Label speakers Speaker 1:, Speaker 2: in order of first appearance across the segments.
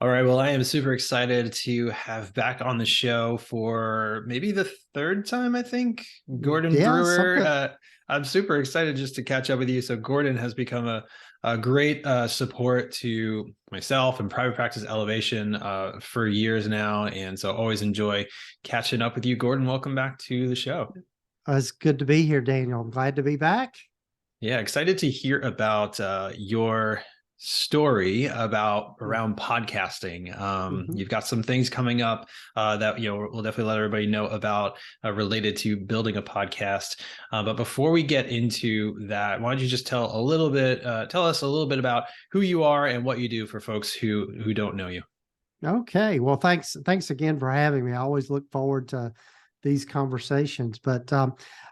Speaker 1: All right. Well, I am super excited to have back on the show for maybe the third time, I think, Gordon
Speaker 2: Yeah,
Speaker 1: Brewer.
Speaker 2: something.
Speaker 1: I'm super excited just to catch up with you. So, Gordon has become a great support to myself and private practice elevation for years now. And so, always enjoy catching up with you. Gordon, welcome back to the show.
Speaker 2: It's good to be here, Daniel. I'm glad to be back.
Speaker 1: Yeah, excited to hear about your story about around podcasting.
Speaker 2: Mm-hmm.
Speaker 1: You've got some things coming up that we'll definitely let everybody know about related to building a podcast. But before we get into that, why don't you just tell us a little bit about who you are and what you do for folks who don't know you.
Speaker 2: Okay. Well, thanks again for having me. I always look forward to these conversations. But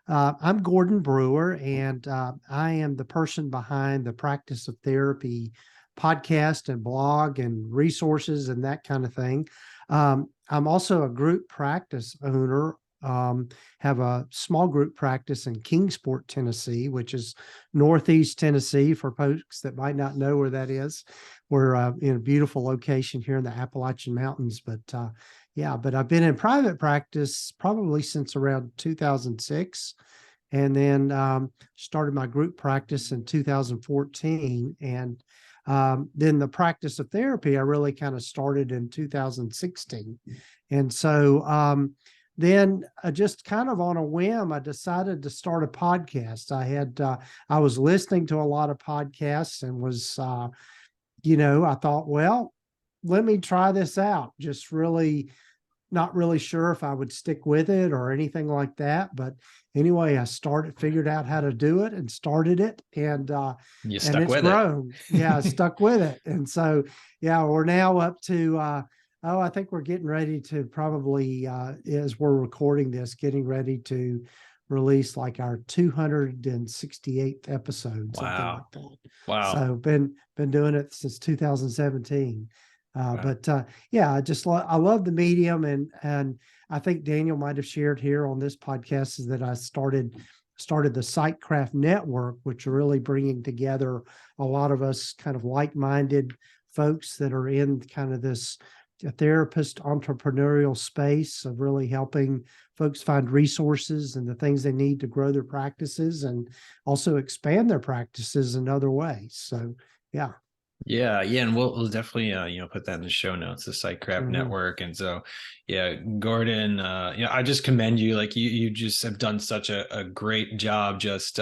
Speaker 2: I'm Gordon Brewer, and I am the person behind the Practice of Therapy podcast and blog and resources and that kind of thing. I'm also a group practice owner. Have a small group practice in Kingsport, Tennessee, which is Northeast Tennessee for folks that might not know where that is. We're in a beautiful location here in the Appalachian Mountains. But I've been in private practice probably since around 2006, and then started my group practice in 2014. And then the practice of therapy, I really kind of started in 2016. And so then just kind of on a whim, I decided to start a podcast. I was listening to a lot of podcasts and was, I thought, well, let me try this out. Just really not really sure if I would stick with it or anything like that. But anyway, figured out how to do it and started it.
Speaker 1: You
Speaker 2: And
Speaker 1: stuck
Speaker 2: it's
Speaker 1: with it.
Speaker 2: grown. Yeah, I stuck with it. And so, yeah, we're now up to, I think we're getting ready to probably, as we're recording this, getting ready to release like our 268th episode, something like
Speaker 1: Wow.
Speaker 2: that.
Speaker 1: Wow.
Speaker 2: So been doing it since 2017.
Speaker 1: Wow.
Speaker 2: Yeah, I love the medium, and I think Daniel might have shared here on this podcast is that I started the Sightcraft Network, which are really bringing together a lot of us kind of like-minded folks that are in kind of this therapist entrepreneurial space of really helping folks find resources and the things they need to grow their practices and also expand their practices in other ways. So, yeah.
Speaker 1: Yeah, and we'll definitely put that in the show notes, the Sightcraft
Speaker 2: Mm-hmm.
Speaker 1: Network. And so yeah, Gordon, I just commend you. Like you just have done such a great job just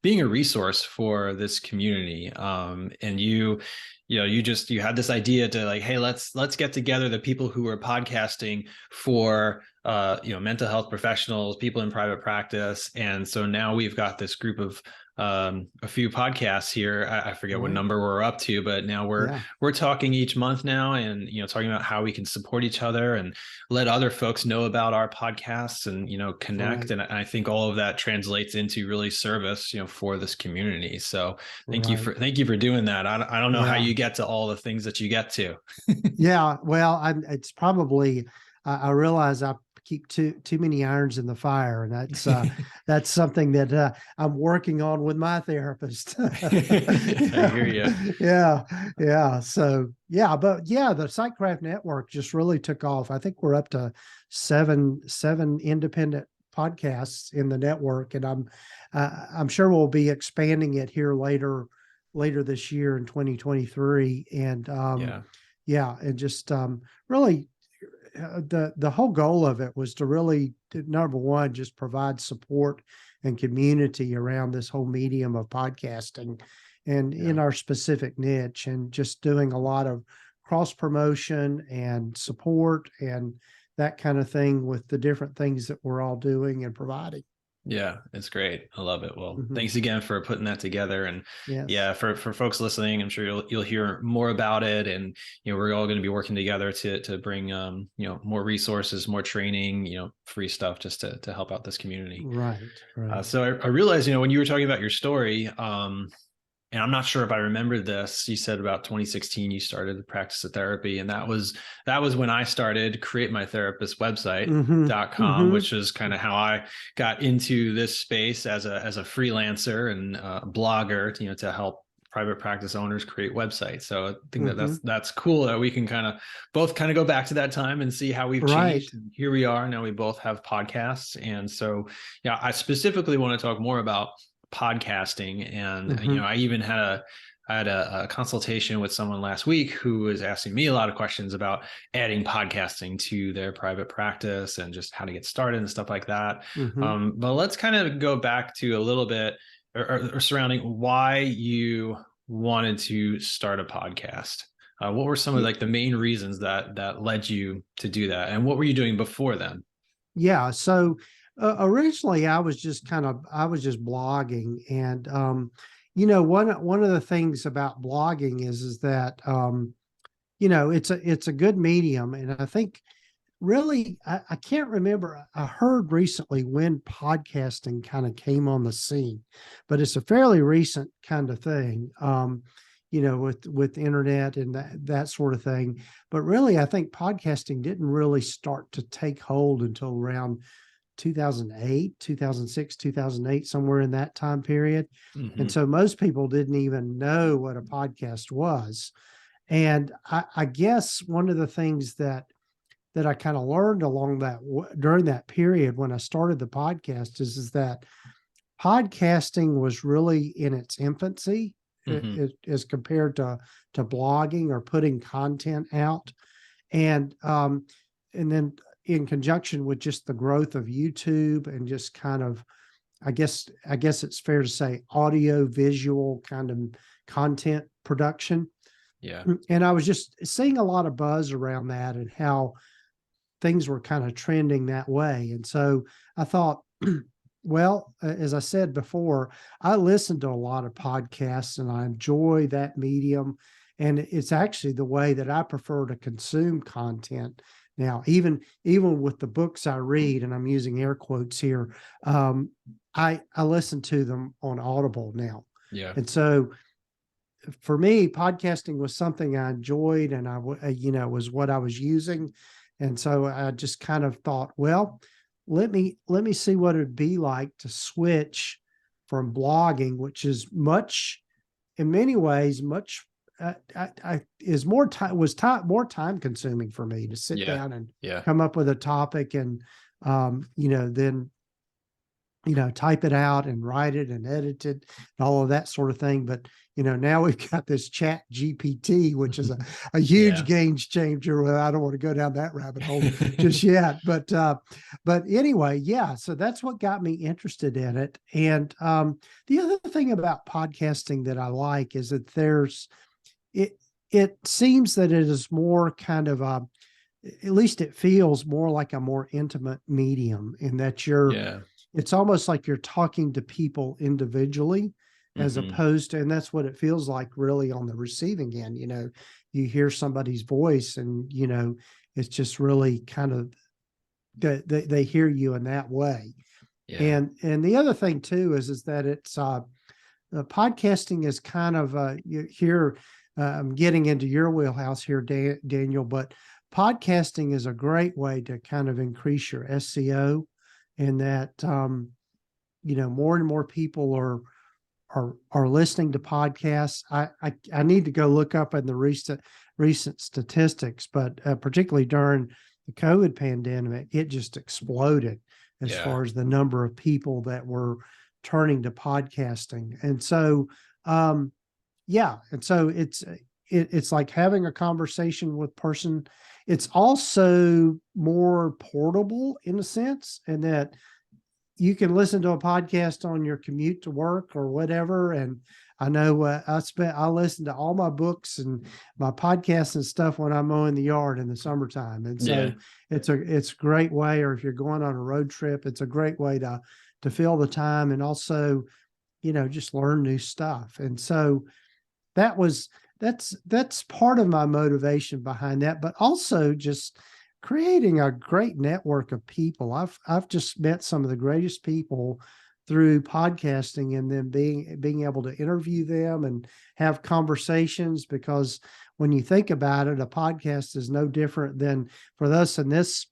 Speaker 1: being a resource for this community. And you had this idea to like, hey, let's get together the people who are podcasting for mental health professionals, people in private practice. And so now we've got this group of a few podcasts here. I forget what
Speaker 2: Right.
Speaker 1: number we're up to, but now
Speaker 2: Yeah.
Speaker 1: we're talking each month now, and talking about how we can support each other and let other folks know about our podcasts, and connect.
Speaker 2: Right.
Speaker 1: And I think all of that translates into really service, for this community. So
Speaker 2: Right.
Speaker 1: thank you for doing that. I don't know how
Speaker 2: Yeah.
Speaker 1: you get to all the things that you get to.
Speaker 2: Yeah. Well, it's probably, I realize I keep too many irons in the fire, and that's something that I'm working on with my therapist.
Speaker 1: I hear you.
Speaker 2: Yeah, yeah. So yeah, but yeah, the Sightcraft Network just really took off. I think we're up to seven independent podcasts in the network, and I'm sure we'll be expanding it here later this year in 2023. And
Speaker 1: Yeah.
Speaker 2: yeah, and just really the whole goal of it was to really, number one, just provide support and community around this whole medium of podcasting and
Speaker 1: Yeah.
Speaker 2: in our specific niche, and just doing a lot of cross promotion and support and that kind of thing with the different things that we're all doing and providing.
Speaker 1: Yeah, it's great. I love it. Well,
Speaker 2: Mm-hmm.
Speaker 1: thanks again for putting that together. And
Speaker 2: Yes.
Speaker 1: yeah, for folks listening, I'm sure you'll hear more about it. And we're all going to be working together to bring more resources, more training, free stuff just to help out this community.
Speaker 2: Right. Right.
Speaker 1: So I realized, when you were talking about your story, and I'm not sure if I remembered this. You said about 2016 you started the practice of therapy, and that was when I started Create My Therapist
Speaker 2: Mm-hmm.
Speaker 1: website.com,
Speaker 2: Mm-hmm.
Speaker 1: which is kind of how I got into this space as a freelancer and blogger, to help private practice owners create websites. So I think that
Speaker 2: Hmm.
Speaker 1: that's cool that we can kind of both kind of go back to that time and see how we've
Speaker 2: Right.
Speaker 1: changed. And here we are now. We both have podcasts, and so yeah, I specifically want to talk more about podcasting. And
Speaker 2: Hmm.
Speaker 1: I even had a consultation with someone last week who was asking me a lot of questions about adding podcasting to their private practice and just how to get started and stuff like that.
Speaker 2: Hmm.
Speaker 1: But let's kind of go back to a little bit or surrounding why you wanted to start a podcast. What were some of like the main reasons that led you to do that, and what were you doing before then?
Speaker 2: Yeah. So originally I was just blogging, and one of the things about blogging is that it's a good medium, and I think really I can't remember. I heard recently when podcasting kind of came on the scene, but it's a fairly recent kind of thing. With internet and that sort of thing. But really, I think podcasting didn't really start to take hold until around 2008, 2006, 2008, somewhere in that time period. And
Speaker 1: Mm-hmm.
Speaker 2: so most people didn't even know what a podcast was. And I guess one of the things that I kind of learned along during that period when I started the podcast is that podcasting was really in its infancy,
Speaker 1: Mm-hmm.
Speaker 2: as compared to blogging or putting content out. And then in conjunction with just the growth of YouTube and just kind of, I guess it's fair to say, audio visual kind of content production.
Speaker 1: Yeah.
Speaker 2: And I was just seeing a lot of buzz around that and how things were kind of trending that way. And so I thought, well, as I said before, I listen to a lot of podcasts and I enjoy that medium. And it's actually the way that I prefer to consume content now. Even with the books I read, and I'm using air quotes here, I listen to them on Audible now.
Speaker 1: Yeah.
Speaker 2: And so for me, podcasting was something I enjoyed, and was what I was using. And so I just kind of thought, well, let me see what it'd be like to switch from blogging, which is much, in many ways, much is more time was time more time consuming for me to sit
Speaker 1: Yeah.
Speaker 2: down and
Speaker 1: Yeah.
Speaker 2: come up with a topic, and then type it out and write it and edit it and all of that sort of thing. But, now we've got this chat GPT, which is a huge
Speaker 1: Yeah.
Speaker 2: game changer. Well, I don't want to go down that rabbit hole just yet, but anyway, yeah. So that's what got me interested in it. And the other thing about podcasting that I like is that it, it seems that it is more kind of at least it feels more like a more intimate medium, in that
Speaker 1: Yeah.
Speaker 2: it's almost like you're talking to people individually, as
Speaker 1: Mm-hmm.
Speaker 2: opposed to, and that's what it feels like really on the receiving end. You hear somebody's voice, and it's just really kind of they hear you in that way.
Speaker 1: Yeah.
Speaker 2: And the other thing too is that it's podcasting is kind of here. I'm getting into your wheelhouse here, Daniel, but podcasting is a great way to kind of increase your SEO, in that more and more people are listening to podcasts. I need to go look up in the recent statistics, but particularly during the COVID pandemic, it just exploded as
Speaker 1: Yeah.
Speaker 2: far as the number of people that were turning to podcasting. And so yeah, and so it's like having a conversation with person. It's also more portable in a sense, and that you can listen to a podcast on your commute to work or whatever. And I know I listen to all my books and my podcasts and stuff when I'm mowing the yard in the summertime. And
Speaker 1: Yeah.
Speaker 2: so it's a great way, or if you're going on a road trip, it's a great way to fill the time, and also, just learn new stuff. And so that was that's part of my motivation behind that, but also just creating a great network of people. I've just met some of the greatest people through podcasting, and then being able to interview them and have conversations. Because when you think about it, a podcast is no different than, for us in this,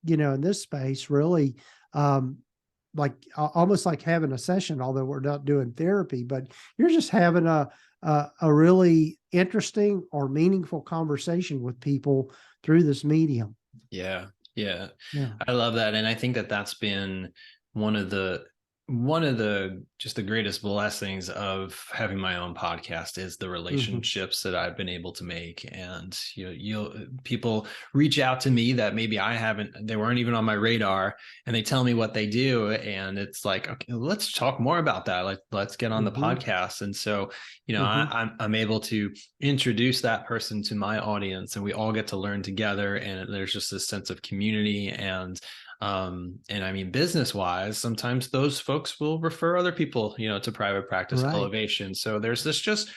Speaker 2: in this space, really, like almost like having a session, although we're not doing therapy, but you're just having a really interesting or meaningful conversation with people through this medium.
Speaker 1: Yeah. Yeah.
Speaker 2: Yeah.
Speaker 1: I love that. And I think that that's been one of the one of the just the greatest blessings of having my own podcast is the
Speaker 2: Hmm.
Speaker 1: relationships that I've been able to make. And you'll people reach out to me that maybe I haven't, they weren't even on my radar, and they tell me what they do. And it's like, okay, let's talk more about that. Like, let's get on the
Speaker 2: Hmm.
Speaker 1: podcast. And so,
Speaker 2: Hmm.
Speaker 1: I'm able to introduce that person to my audience, and we all get to learn together. And there's just this sense of community. And I mean, business wise, sometimes those folks will refer other people, to private practice
Speaker 2: Right.
Speaker 1: elevation. So there's this just,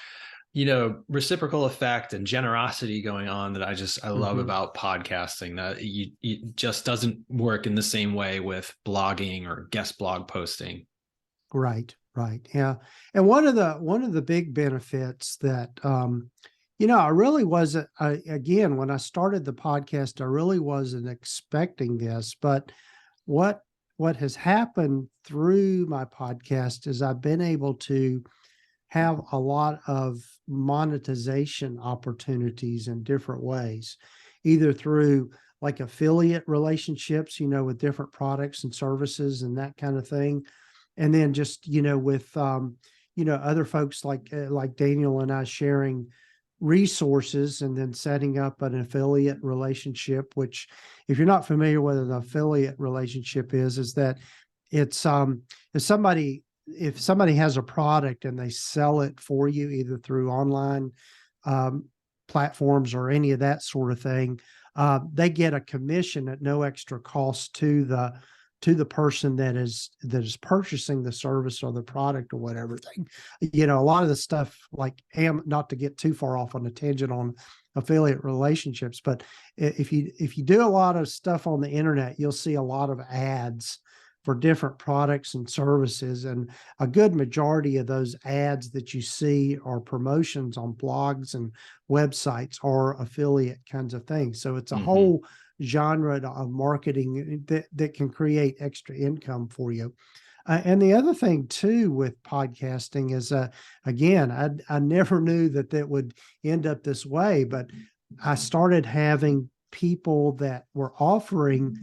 Speaker 1: reciprocal effect and generosity going on that I love
Speaker 2: Hmm.
Speaker 1: about podcasting, that it just doesn't work in the same way with blogging or guest blog posting.
Speaker 2: Right, right. Yeah. And one of the big benefits that I really wasn't again, when I started the podcast, I really wasn't expecting this, but what what has happened through my podcast is I've been able to have a lot of monetization opportunities in different ways, either through like affiliate relationships, with different products and services and that kind of thing. And then just, with, other folks like Daniel and I sharing resources and then setting up an affiliate relationship, which if you're not familiar with an affiliate relationship is that it's if somebody has a product and they sell it for you either through online um, platforms or any of that sort of thing, they get a commission at no extra cost to the person that is purchasing the service or the product or whatever thing. A lot of the stuff like not to get too far off on a tangent on affiliate relationships, but if you do a lot of stuff on the internet, you'll see a lot of ads for different products and services. And a good majority of those ads that you see are promotions on blogs and websites or affiliate kinds of things. So it's a
Speaker 1: Mm-hmm.
Speaker 2: whole genre of marketing that can create extra income for you. And the other thing too with podcasting is, again, I never knew that would end up this way, but I started having people that were offering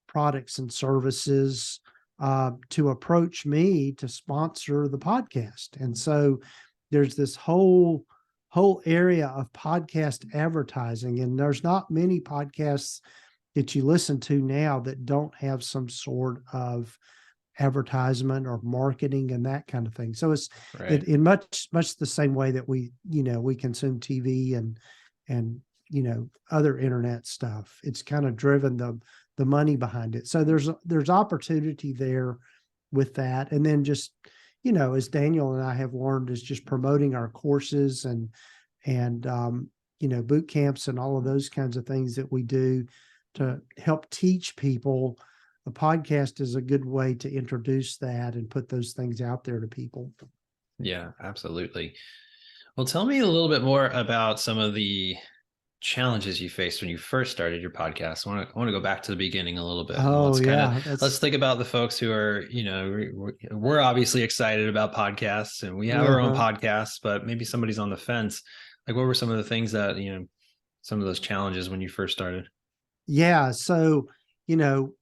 Speaker 2: products and services to approach me to sponsor the podcast. And so there's this whole area of podcast advertising, and there's not many podcasts that you listen to now that don't have some sort of advertisement or marketing and that kind of thing. So it's
Speaker 1: Right.
Speaker 2: it in much the same way that we consume TV and other internet stuff. It's kind of driven the money behind it. So there's opportunity there with that. And then just as Daniel and I have learned, is just promoting our courses and boot camps and all of those kinds of things that we do to help teach people. A podcast is a good way to introduce that and put those things out there to people.
Speaker 1: Yeah, absolutely. Well, tell me a little bit more about some of the challenges you faced when you first started your podcast. I want to go back to the beginning a little bit, and
Speaker 2: Oh yeah,
Speaker 1: let's think about the folks who are, we're obviously excited about podcasts, and we have our own
Speaker 2: uh-huh.
Speaker 1: podcasts, but maybe somebody's on the fence. Like, what were some of the things that, some of those challenges when you first started?
Speaker 2: Yeah. So, you know,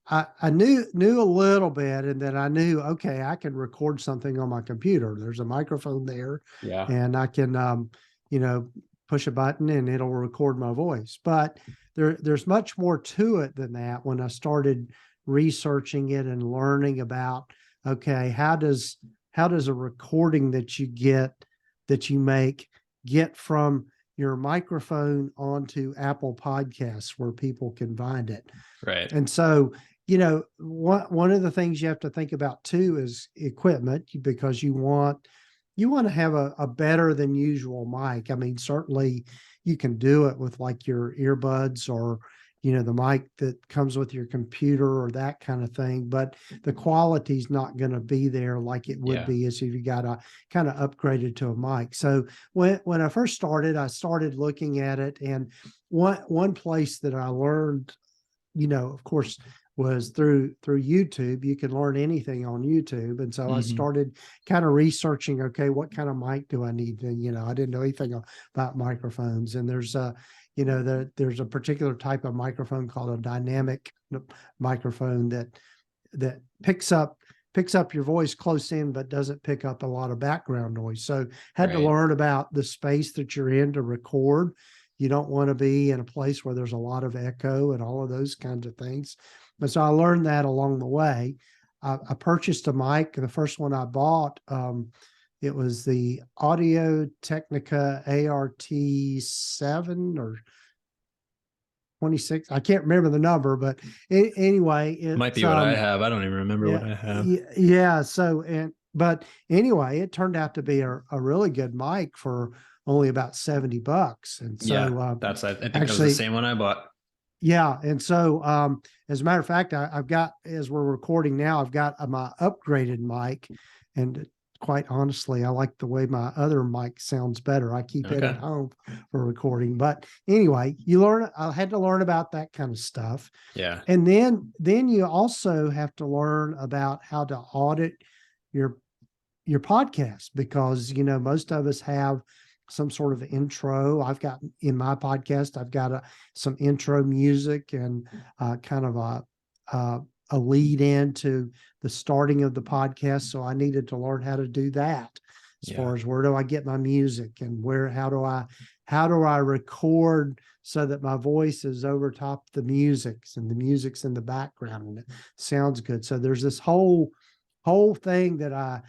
Speaker 2: I knew a little bit, and then I knew, okay, I can record something on my computer. There's a microphone there,
Speaker 1: Yeah.
Speaker 2: and I can, you know, push a button and it'll record my voice. But there's much more to it than that. When I started researching it and learning about, okay, how does a recording that you make get from your microphone onto Apple Podcasts where people can find it.
Speaker 1: Right.
Speaker 2: And so, one of the things you have to think about too is equipment, because you want to have a better than usual mic. I mean, certainly you can do it with like your earbuds or the mic that comes with your computer or that kind of thing, but the quality's not going to be there like it would
Speaker 1: Yeah.
Speaker 2: be as if you got a kind of upgraded to a mic. So when I first started, I started looking at it, and one place that I learned, of course, was through YouTube. You can learn anything on YouTube. And so I
Speaker 1: Mhm.
Speaker 2: started kind of researching, okay, what kind of mic do I need? And, I didn't know anything about microphones. And there's there's a particular type of microphone called a dynamic microphone that picks up your voice close in, but doesn't pick up a lot of background noise. So had to
Speaker 1: Right.
Speaker 2: learn about the space that you're in to record. You don't want to be in a place where there's a lot of echo and all of those kinds of things. And so I learned that along the way. I purchased a mic. The first one I bought, it was the Audio Technica ART7 or 26. I can't remember the number, but anyway,
Speaker 1: Might
Speaker 2: it's
Speaker 1: be what I have. I don't even remember what
Speaker 2: yeah,
Speaker 1: I have.
Speaker 2: yeah. So but anyway, it turned out to be a really good mic for only about $70. And
Speaker 1: Yeah,
Speaker 2: so
Speaker 1: I think that was the
Speaker 2: actually,
Speaker 1: same one I bought.
Speaker 2: yeah. And so as a matter of fact, I've got, as we're recording now, I've got my upgraded mic, and quite honestly, I like the way my other mic sounds better. I keep it at
Speaker 1: Okay.
Speaker 2: home for recording. But anyway, I had to learn about that kind of stuff.
Speaker 1: Yeah.
Speaker 2: And then you also have to learn about how to audit your your podcast, because most of us have some sort of intro. I've got in my podcast, I've got some intro music and kind of uh, a lead into the starting of the podcast. So I needed to learn how to do that, as
Speaker 1: Yeah.
Speaker 2: far as where do I get my music, and how do I record so that my voice is over top the music's, and the music's in the background and it sounds good. So there's this whole thing that I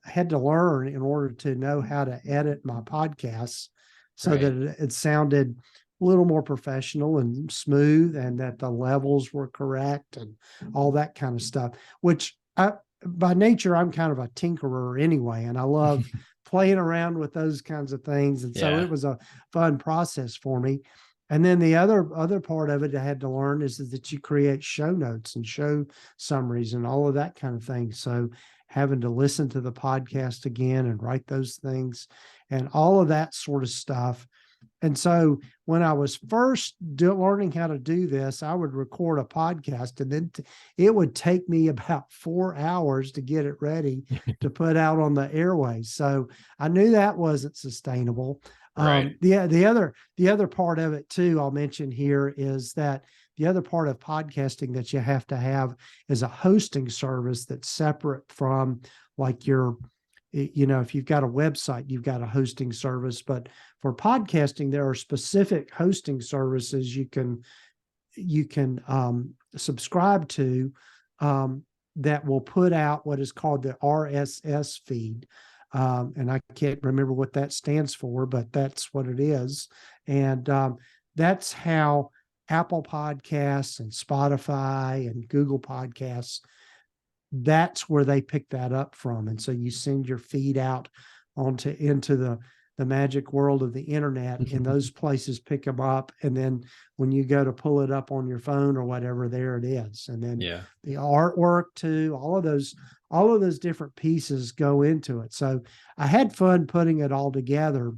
Speaker 2: had to learn in order to know how to edit my podcasts so that
Speaker 1: Right.
Speaker 2: it sounded a little more professional and smooth, and that the levels were correct and all that kind of stuff, which by nature, I'm kind of a tinkerer anyway, and I love playing around with those kinds of things. And so
Speaker 1: Yeah.
Speaker 2: it was a fun process for me. And then the other part of it I had to learn is that you create show notes and show summaries and all of that kind of thing. So having to listen to the podcast again and write those things and all of that sort of stuff. And so when I was first learning how to do this, I would record a podcast, and then it would take me about 4 hours to get it ready to put out on the airways. So I knew that wasn't sustainable.
Speaker 1: Right.
Speaker 2: The other part of it too, I'll mention here, is that the other part of podcasting that you have to have is a hosting service that's separate from, like, if you've got a website, you've got a hosting service. But for podcasting, there are specific hosting services you can subscribe to, that will put out what is called the RSS feed. And I can't remember what that stands for, but that's what it is. And that's how Apple Podcasts and Spotify and Google Podcasts, that's where they pick that up from. And so you send your feed out into the magic world of the internet, and those places pick them up. And then when you go to pull it up on your phone or whatever, there it is. And then
Speaker 1: Yeah.
Speaker 2: the artwork too, all of those different pieces go into it. So I had fun putting it all together.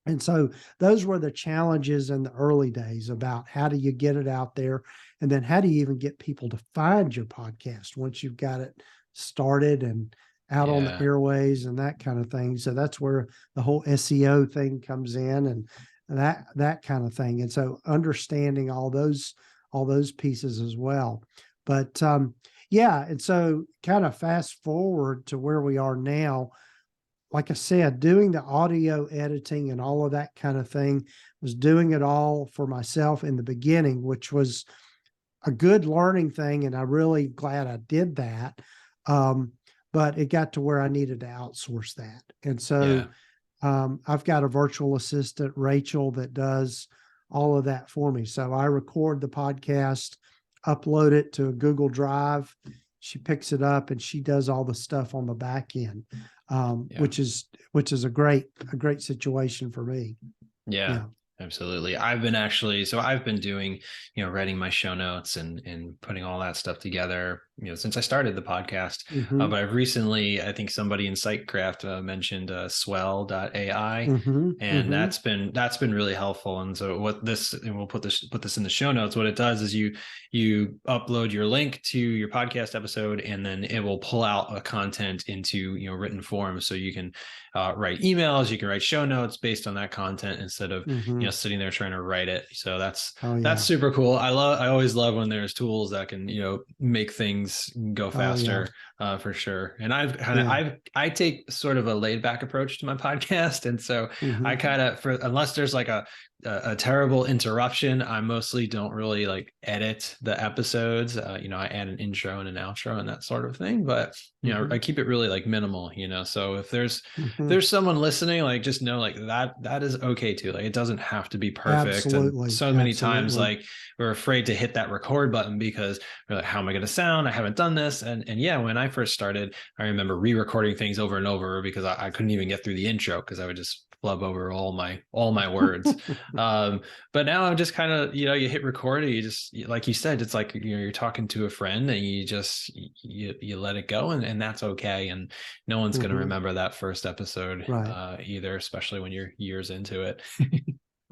Speaker 2: And so those were the challenges in the early days, about how do you get it out there? And then how do you even get people to find your podcast once you've got it started and out on the
Speaker 1: Yeah.
Speaker 2: airways and that kind of thing. So that's where the whole SEO thing comes in, and that kind of thing. And so understanding all those pieces as well. But yeah, and so kind of fast forward to where we are now. Like I said, doing the audio editing and all of that kind of thing, was doing it all for myself in the beginning, which was a good learning thing. And I'm really glad I did that. Um, but it got to where I needed to outsource that. And so
Speaker 1: Yeah.
Speaker 2: I've got a virtual assistant, Rachel, that does all of that for me. So I record the podcast, upload it to a Google Drive. She picks it up and she does all the stuff on the back end,
Speaker 1: Yeah.
Speaker 2: which is a great situation for me.
Speaker 1: Yeah.
Speaker 2: Yeah.
Speaker 1: Absolutely. I've been doing, writing my show notes and putting all that stuff together, since I started the podcast.
Speaker 2: Mm-hmm.
Speaker 1: But I've recently, I think somebody in SiteCraft mentioned swell.ai,
Speaker 2: Mm-hmm.
Speaker 1: and
Speaker 2: Mm-hmm.
Speaker 1: that's been really helpful. And so and we'll put this in the show notes. What it does is you upload your link to your podcast episode, and then it will pull out a content into written form, so you can write emails, you can write show notes based on that content instead of
Speaker 2: Mm-hmm.
Speaker 1: sitting there trying to write it. So
Speaker 2: Oh
Speaker 1: that's
Speaker 2: yeah.
Speaker 1: super cool. I always love when there's tools that can make things go
Speaker 2: Oh yeah.
Speaker 1: faster, for sure. And
Speaker 2: Yeah.
Speaker 1: I take sort of a laid back approach to my podcast, and so I
Speaker 2: Mm-hmm.
Speaker 1: kind of, for unless there's like a terrible interruption, I mostly don't really like edit the episodes. I add an intro and an outro and that sort of thing, but
Speaker 2: Mm-hmm.
Speaker 1: I keep it really like minimal. So if
Speaker 2: Mm-hmm.
Speaker 1: there's someone listening, like, just know, like, that is okay too. Like, it doesn't have to be perfect. And
Speaker 2: Absolutely.
Speaker 1: so many times,
Speaker 2: Absolutely.
Speaker 1: like, we're afraid to hit that record button because we're like, how am I going to sound? I haven't done this. And yeah, when I first started, I remember re-recording things over and over because I couldn't even get through the intro because I would just flub over all my words. um, but now I'm just kind of, you hit record, and you just, like you said, it's like, you're talking to a friend, and you let it go, and that's okay. And no one's going to
Speaker 2: Mm-hmm.
Speaker 1: remember that first episode
Speaker 2: Right.
Speaker 1: either, especially when you're years into it.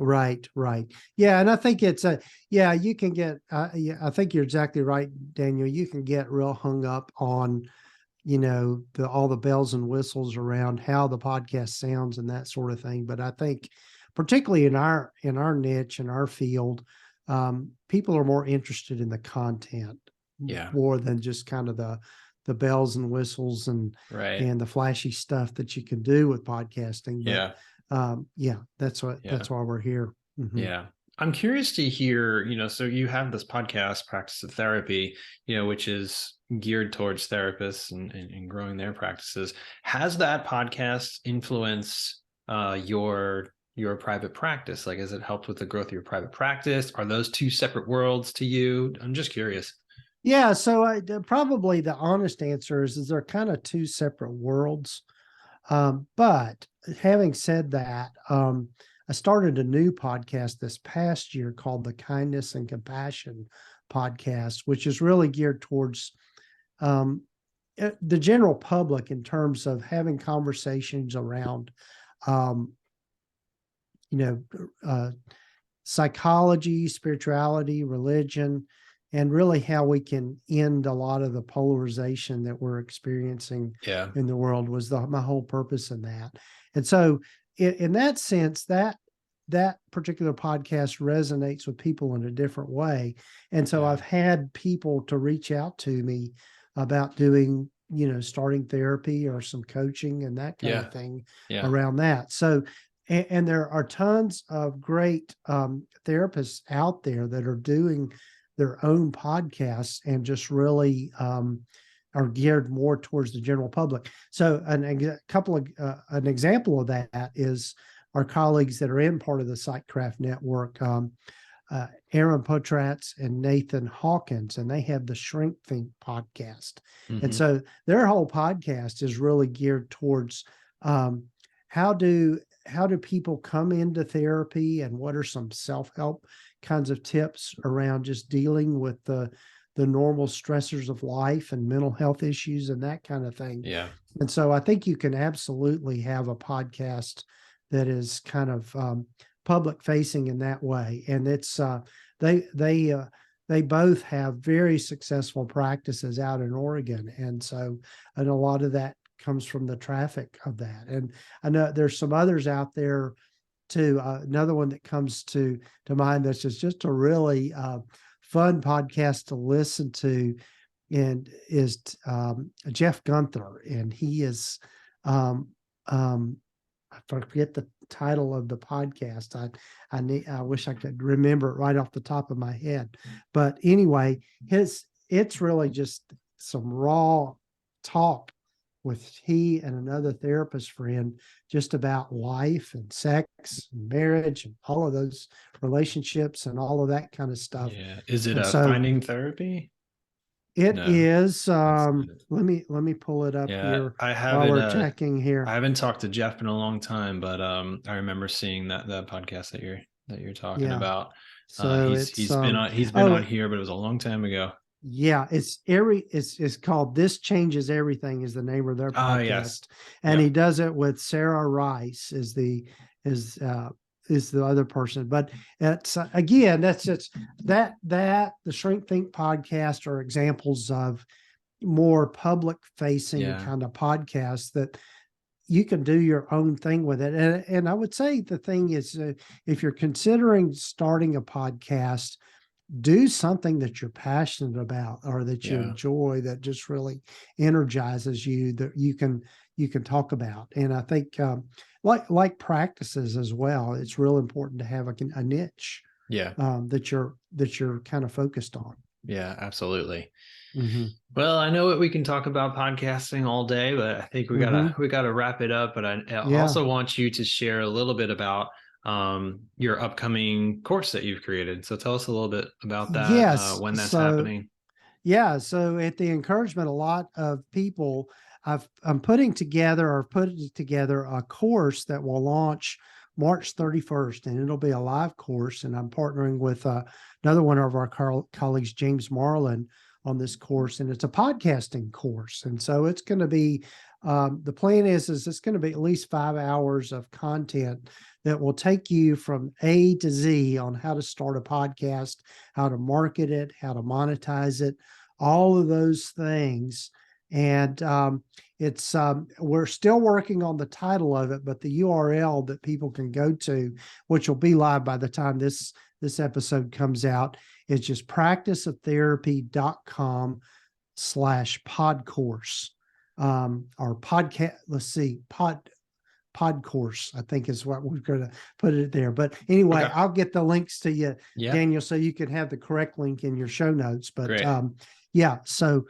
Speaker 2: Right, right. Yeah, and I think it's yeah, you can get yeah, I think you're exactly right, Daniel. You can get real hung up on, all the bells and whistles around how the podcast sounds and that sort of thing. But I think particularly in our niche, in our field, people are more interested in the content
Speaker 1: Yeah.
Speaker 2: more than just kind of the bells and whistles
Speaker 1: Right.
Speaker 2: and the flashy stuff that you can do with podcasting. But
Speaker 1: Yeah.
Speaker 2: yeah,
Speaker 1: Yeah.
Speaker 2: that's why we're here. Hmm.
Speaker 1: Yeah. I'm curious to hear, so you have this podcast, Practice of Therapy, which is geared towards therapists and growing their practices. Has that podcast influenced your private practice? Like, has it helped with the growth of your private practice? Are those two separate worlds to you? I'm just curious.
Speaker 2: Yeah, so probably the honest answer is they're kind of two separate worlds. But having said that, I started a new podcast this past year called the Kindness and Compassion Podcast, which is really geared towards um, the general public in terms of having conversations around, um, you know, uh, psychology, spirituality, religion, and really how we can end a lot of the polarization that we're experiencing
Speaker 1: Yeah.
Speaker 2: in the world was my whole purpose in that. And so in that sense, that particular podcast resonates with people in a different way. And so
Speaker 1: Yeah.
Speaker 2: I've had people to reach out to me about doing, starting therapy or some coaching and that kind
Speaker 1: Yeah.
Speaker 2: of thing
Speaker 1: Yeah.
Speaker 2: around that. So and there are tons of great therapists out there that are doing their own podcasts and just really are geared more towards the general public. So an example of that is our colleagues that are in part of the Sightcraft network, Aaron Potratz and Nathan Hawkins, and they have the Shrink Think podcast. And
Speaker 1: Mm-hmm.
Speaker 2: so their whole podcast is really geared towards how do people come into therapy, and what are some self-help kinds of tips around just dealing with the normal stressors of life and mental health issues and that kind of thing.
Speaker 1: Yeah.
Speaker 2: And so I think you can absolutely have a podcast that is kind of public facing in that way. And it's they both have very successful practices out in Oregon. And a lot of that comes from the traffic of that. And I know there's some others out there too. Another one that comes to mind that's just a really fun podcast to listen to, and is Jeff Gunther, and he is I forget the title of the podcast. I wish I could remember it right off the top of my head. But anyway, it's really just some raw talk with he and another therapist friend just about life and sex and marriage and all of those relationships and all of that kind of stuff.
Speaker 1: Yeah. Is it
Speaker 2: And
Speaker 1: a
Speaker 2: so
Speaker 1: finding therapy?
Speaker 2: it
Speaker 1: No.
Speaker 2: is,
Speaker 1: That's
Speaker 2: let me pull it up
Speaker 1: Yeah,
Speaker 2: here while we're checking
Speaker 1: I
Speaker 2: here.
Speaker 1: haven't talked to Jeff in a long time, but I remember seeing that podcast that you're talking
Speaker 2: Yeah.
Speaker 1: about.
Speaker 2: So
Speaker 1: He's
Speaker 2: it's
Speaker 1: he's been on
Speaker 2: oh
Speaker 1: here, but it was a long time ago.
Speaker 2: Yeah, it's called This Changes Everything is the name of their
Speaker 1: Ah, yes.
Speaker 2: podcast. And he
Speaker 1: Yep.
Speaker 2: does it with Sarah Rice is is the other person. But it's again, that's just that the Shrink Think podcast are examples of more public facing
Speaker 1: Yeah.
Speaker 2: kind of podcasts that you can do your own thing with it. And I would say the thing is, if you're considering starting a podcast, do something that you're passionate about or that you
Speaker 1: Yeah.
Speaker 2: enjoy, that just really energizes you, that you can talk about. And I think like practices as well, it's real important to have a niche
Speaker 1: Yeah.
Speaker 2: that you're kind of focused on.
Speaker 1: Yeah, absolutely.
Speaker 2: Mm-hmm.
Speaker 1: Well, I know that we can talk about podcasting all day, but I think
Speaker 2: Mm-hmm.
Speaker 1: we gotta wrap it up. But I
Speaker 2: Yeah.
Speaker 1: also want you to share a little bit about your upcoming course that you've created. So tell us a little bit about that,
Speaker 2: Yes.
Speaker 1: when that's
Speaker 2: So
Speaker 1: happening.
Speaker 2: yeah, so at the encouragement, a lot of people, I'm putting together or putting together a course that will launch March 31st, and it'll be a live course. And I'm partnering with another one of our colleagues, James Marlin, on this course, and it's a podcasting course. And so it's going to be the plan is it's going to be at least 5 hours of content that will take you from A to Z on how to start a podcast, how to market it, how to monetize it, all of those things. And it's we're still working on the title of it, but the URL that people can go to, which will be live by the time this episode comes out, is just practiceoftherapy.com/pod course. Or podcast, let's see, pod course, I think is what we're going to put it there. But anyway,
Speaker 1: Okay.
Speaker 2: I'll get the links to you,
Speaker 1: Yeah.
Speaker 2: Daniel, so you can have the correct link in your show notes. But
Speaker 1: Great.
Speaker 2: yeah, so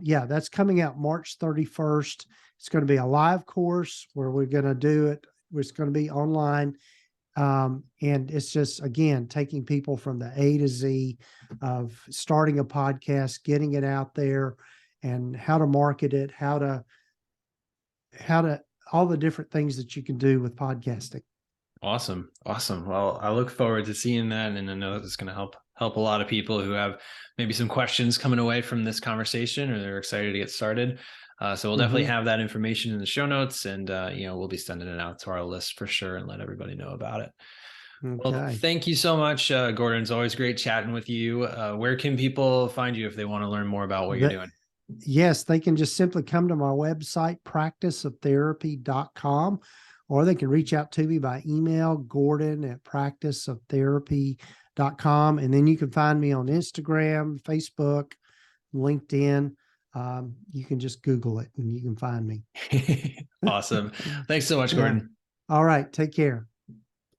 Speaker 2: yeah, that's coming out March 31st. It's going to be a live course where we're going to do it. It's going to be online. And it's just, again, taking people from the A to Z of starting a podcast, getting it out there, and how to market it, how to all the different things that you can do with podcasting.
Speaker 1: Awesome. Awesome. Well, I look forward to seeing that. And I know that it's going to help a lot of people who have maybe some questions coming away from this conversation, or they're excited to get started. So we'll definitely
Speaker 2: Mm-hmm.
Speaker 1: have that information in the show notes, and we'll be sending it out to our list for sure and let everybody know about it. Well,
Speaker 2: Okay.
Speaker 1: thank you so much, Gordon. It's always great chatting with you. Where can people find you if they want to learn more about what you're
Speaker 2: That,
Speaker 1: doing?
Speaker 2: yes, they can just simply come to my website, practiceoftherapy.com, or they can reach out to me by email, Gordon@practiceoftherapy.com. And then you can find me on Instagram, Facebook, LinkedIn. You can just Google it and you can find me.
Speaker 1: Awesome. Thanks so much,
Speaker 2: Yeah.
Speaker 1: Gordon.
Speaker 2: All right. Take care.